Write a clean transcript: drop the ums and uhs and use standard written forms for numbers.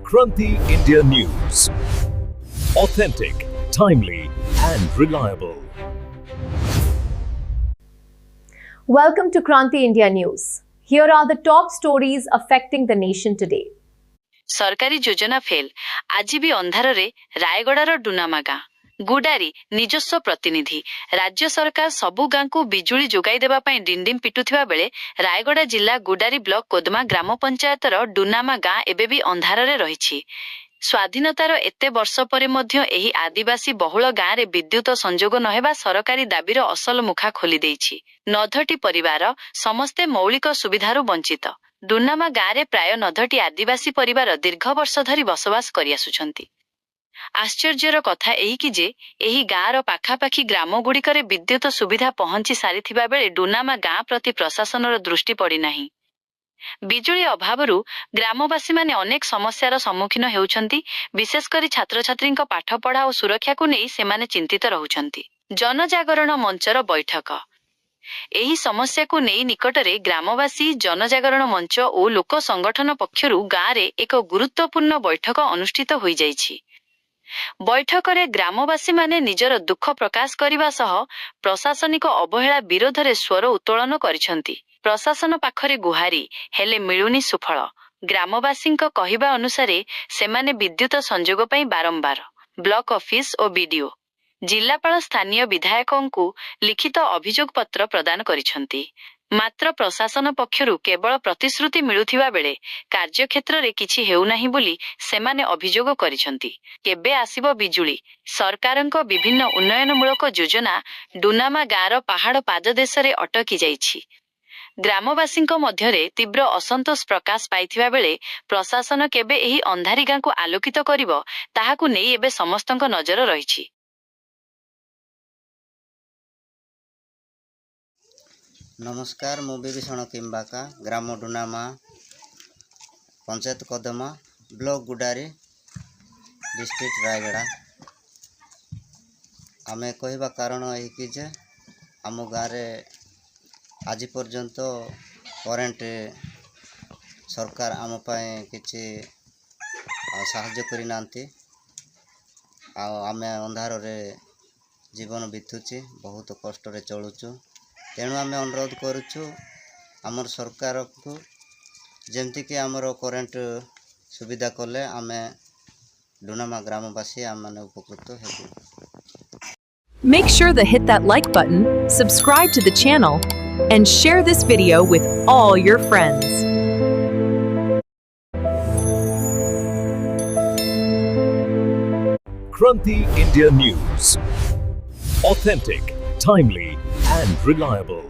Kranti India News. Authentic, timely, and reliable. Welcome to Kranti India News. Here are the top stories affecting the nation today. सरकारी योजना fail आज भी अंधार रे रायगड़ार डुनामा गाँ गुडारी निजस्व प्रतिनिधि राज्य सरकार सबु गाँ को बिजुली जोगाई देबा पई डिंडिम पिटुथिबा बेले रायगड़ा जिला गुडारी ब्लॉक कोदमा ग्राम पंचायतर डुनामा गाँ एबे भी अंधार रे रहिछि। स्वाधीनतार एते वर्ष परे मध्य एही आदिवासी बहुल गाँ रे विद्युत संजोग नहेबा सरकारी दाबीर असल मुखा खोली देइछि। 9टी परिवार समस्ते मौलिक सुविधारु वंचित। डुनामा गाँ रे प्राय 9टी आदिवासी परिवार दीर्घ वर्ष धरी बसवास करि आसुछंती। आश्चर्यर कथा एही कि जे एही गाँर पाखापाखी ग्राम गुड़िकरे विद्युत सुविधा पहुंची सारिथिबा बेले डुनामा गाँ प्रति प्रशासनर दृष्टि पड़ी नाही। बिजुली अभावरू ग्रामवासी माने अनेक समस्यार सम्मुखीन हेउछंती। विशेषकर छात्र छात्रींक पाठ पढ़ा और सुरक्षा को नहीं सेमाने चिंतित रहुछंती। जनजागरण मंचर बैठक एही समस्या को नहीं निकटरे ग्रामवासी जनजागरण मंच और लोक संगठन पक्षरु गाँ रे एक गुरुत्वपूर्ण बैठक अनुष्ठित होई जाइछि। बैठक रे ग्रामवासी माने निजर दुख प्रकाश करिबा सह प्रशासनिक अवहेला विरोध रे स्वर उत्तोलन करिसंती। प्रशासन पाखरे गुहारी हेले मिलुनी सुफल। ग्रामवासींक कहिबा अनुसारे सेमाने विद्युत संजोग पई बारंबार ब्लॉक ऑफिस और बीडीओ जिलापाल स्थानीय विधायकों लिखित अभियोग पत्र प्रदान करिसंती। मात्र प्रशासन पक्षरु केवल प्रतिश्रुति मिलुथिबा बेले कार्यक्षेत्र रे किछि हेउ नाही बोली सेमाने अभियोग करिसंती। केबे आसीबो बिजुली? सरकारक विभिन्न उन्नयनमूलक योजना डुनामा गाँर पहाड़ पाददेश रे अटकी जाइछि। ग्रामवासींक मध्यरे तीव्र असंतोष प्रकाश पाइथिबा बेले प्रशासन केबे एही अंधारी गाँ को आलोकित करिवो ताहाकु नेई एबे समस्तक नजर रहिछि। नमस्कार, मु विभीषण किम्बाका ग्राम डुनामा पंचायत कदमा ब्लॉक गुडारी डिस्ट्रिक्ट रायगड़ा। आमे कहवा कारण यही कि जे आम गाँव आज पर्यंत करेंट सरकार आम किसी साहाय्य करना आमे अंधार रे जीवन बीतुची बहुत कष्ट रे चलुचु। तेणु आमे अनुरोध करुचु आमर सरकार को जेमती कि आमर करेंट सुविधा कले आमे डुनामा ग्रामवासी आम माने उपकृत हेबु। Make sure to hit that like button, subscribe to the channel, and share this video with all your friends. Kranti India News. Authentic, timely, and reliable.